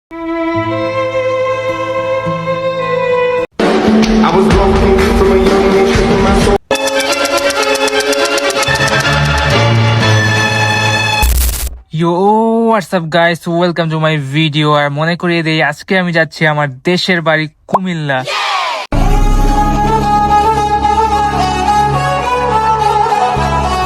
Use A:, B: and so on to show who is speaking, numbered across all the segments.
A: I was broken from a young age, shaping my soul.
B: Yo, what's up guys? Welcome to my video. আর মনে করিয়ে দেই আজকে আমি যাচ্ছি আমার দেশের বাড়ি কুমিল্লা।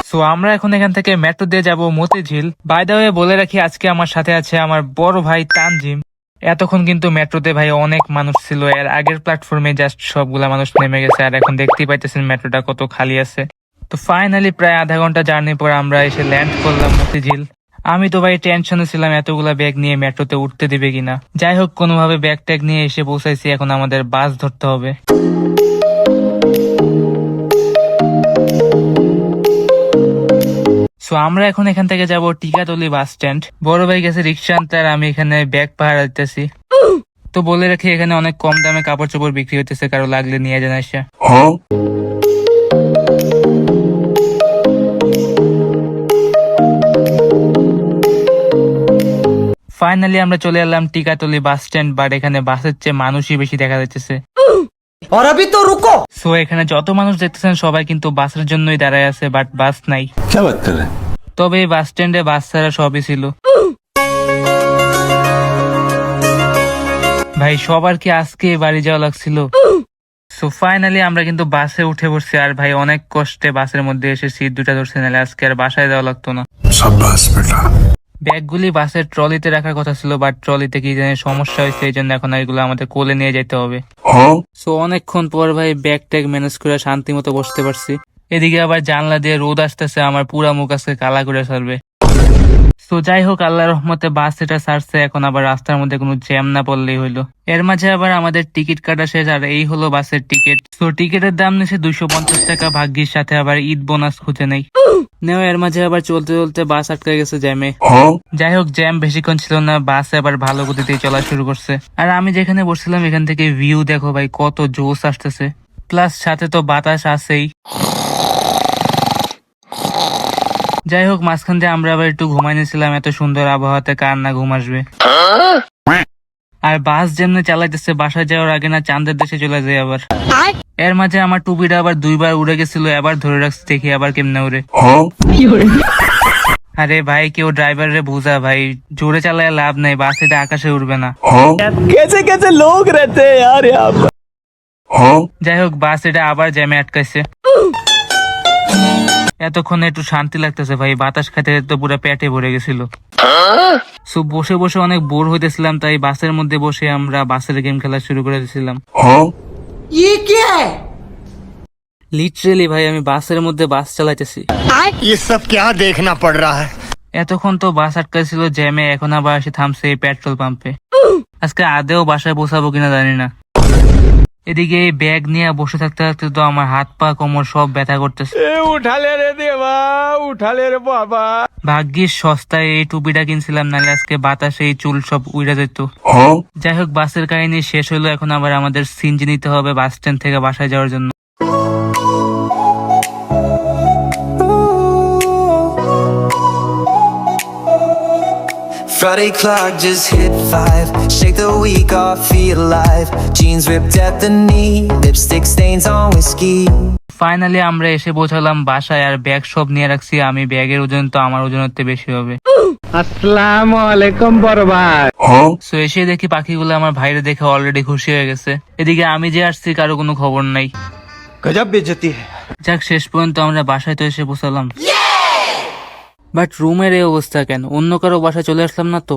B: সো আমরা এখন এখান থেকে মেট্রো দিয়ে যাব মতিঝিল। বাই দ্য ওয়ে বলে রাখি আজকে আমার সাথে আছে আমার বড় ভাই তানজিম। এতক্ষণ কিন্তু মেট্রোতে ভাই অনেক মানুষ ছিল, এর আগের প্ল্যাটফর্মে জাস্ট সবগুলা মানুষ নেমে গেছে, আর এখন দেখতেই পাইতেছেন মেট্রোটা কত খালি আছে। তো ফাইনালি প্রায় আধা ঘন্টা জার্নি পর আমরা এসে ল্যান্ড করলাম মতিঝিল। আমি তো ভাই টেনশনে ছিলাম এতগুলা ব্যাগ নিয়ে মেট্রোতে উঠতে দিবে কিনা। যাই হোক কোনোভাবে ব্যাগ ট্যাগ নিয়ে এসে পৌঁছাইছি, এখন আমাদের বাস ধরতে হবে। সো আমরা এখন এখান থেকে যাব টিকাতলি বাস স্ট্যান্ড। বড় ভাই গেছে রিক্সা আনতে, আর আমি এখানে ব্যাগ পাহারা দিতেছি। তো বলে রাখি এখানে অনেক কম দামে কাপড় চোপড় বিক্রি হইতেছে, কারো লাগলে নিয়ে যান আসা। ফাইনালি আমরা চলে এলাম টিকাতলি বাস স্ট্যান্ড, বাট এখানে বাসের চেয়ে মানুষই বেশি দেখা যাচ্ছে। সো এখানে যত মানুষ দেখতেছেন সবাই কিন্তু বাসের জন্যই দাঁড়ায় আছে, বাট বাস নাই। তবে এই বাস স্ট্যান্ডে বাস ছাড়া সবই ছিল। ভাই সবার কি আজকে বাড়ি যাওয়া লাগছিল? সো ফাইনালি আমরা কিন্তু বাসে উঠে পড়ছি, আর ভাই অনেক কষ্টে বাসের মধ্যে এসে সিট দুটা ধরছে, নাহলে আজকে আর বাসায় যাওয়া লাগতো না। ব্যাগগুলি বাসের ট্রলিতে রাখার কথা ছিল, বাট ট্রলিতে কি জানি সমস্যা হয়েছে, এই জন্য এখন এগুলো আমাদের কোলে নিয়ে যেতে হবে। সো অনেকক্ষণ পর ভাই ব্যাগ ট্যাগ ম্যানেজ করে শান্তি মতো বসতে পারছি। এদিকে আবার জানলা দিয়ে রোদ আসতেছে, আমার পুরা মুখ আজকে কালা করে ছাড়বে। তো যাই হোক আল্লাহ রহমতে বাস এটা ছাড়ছে, এখন আবার রাস্তার মধ্যে কোনো জ্যাম না পড়লেই হইলো। এর মাঝে আবার আমাদের টিকিট কাটা শেষ, আর এই হলো বাসের টিকিট। তো টিকিটের দাম নিয়েছে 250 টাকা, ভাগ্যির সাথে আবার ঈদ বোনাস খুঁজে নেই। এর মাঝে আবার চলতে চলতে বাস আটকে গেছে জ্যামে। যাই হোক জ্যাম বেশিক্ষণ ছিল না, বাস আবার ভালো গতিতে চলা শুরু করছে। আর আমি যেখানে বসছিলাম এখান থেকে ভিউ দেখো ভাই কত জোশ আসতেছে, প্লাস সাথে তো বাতাস আছেই। যাই হোক মাঝখান দিয়ে আমরা আবার একটু ঘুমাই নিয়েছিলাম, এত সুন্দর আবহাওয়াতে কার না ঘুম আসবে। আর বাস যেমনি চালাইতেছে বাসায় যাওয়ার আগে না চাঁদের দেশে চলে যায় আবার। এর মাঝে আমার টুপিটা আবার 2বার উড়ে গেছিল, এবার ধরে রাখছি দেখি আবার কেমনে উড়ে। আরে ভাই কেউ ড্রাইভারে বুঝা ভাই, জোরে চালায় লাভ নাই, বাস এটা আকাশে উড়বে না। যাই হোক বাস এটা আবার জ্যামে আটকাইছে। এতক্ষণ একটু শান্তি লাগতেছে ভাই, বাতাস খাইতে তো পুরো পেটে ভরে গেছিল। সো বসে বসে অনেক বোর হইতেছিলাম, তাই বাসের মধ্যে বসে আমরা বাসের গেম খেলা শুরু করে দিয়েছিলাম। লিটারেলি ভাই আমি বাসের মধ্যে বাস চালাইতেছি। এতক্ষণ তো বাস আটকাইছিল জ্যামে, এখন আবার এসে থামছে এই পেট্রোল পাম্পে। আজকে আদেও বাসায় বসাবো কিনা জানি না। এদিকে এই ব্যাগ নিয়ে বসে থাকতে থাকতে তো আমার হাত পা কোমর সব ব্যথা করতেছে।
C: উঠালে রে দেবা, উঠালে রে বাবা।
B: ভাগ্যিস সস্তায় এই টুপিটা কিনছিলাম, নাহলে আজকে বাতাসে এই চুল সব উড়ে যেত। যাই হোক বাসের কাহিনী শেষ হলো, এখন আবার আমাদের সিএনজি নিতে হবে বাস স্ট্যান্ড থেকে বাসায় যাওয়ার জন্য।
D: Friday clock just hit 5. Shake the week off, feel alive. Jeans ripped at the knee, lipstick stains on whiskey.
B: Finally আমরা এসে পৌঁছালাম বাসায়, আর ব্যাগ সব নিয়ে রাখছি আমি। ব্যাগের ওজন তো আমার ওজনের থেকে বেশি হবে।
C: আসসালামু আলাইকুম বড় ভাই।
B: সো এসে দেখি পাখিগুলো আমার ভাইরে দেখে অলরেডি খুশি হয়ে গেছে। এদিকে আমি যে আসছি কারো কোনো খবর নাই।
C: গজব বেজতি।
B: যাক শেষ পর্যন্ত আমরা বাসায় তো এসে পৌঁছালাম। বাট রুমের এই অবস্থা কেন? অন্য কারো বাসায় চলে আসলাম না তো?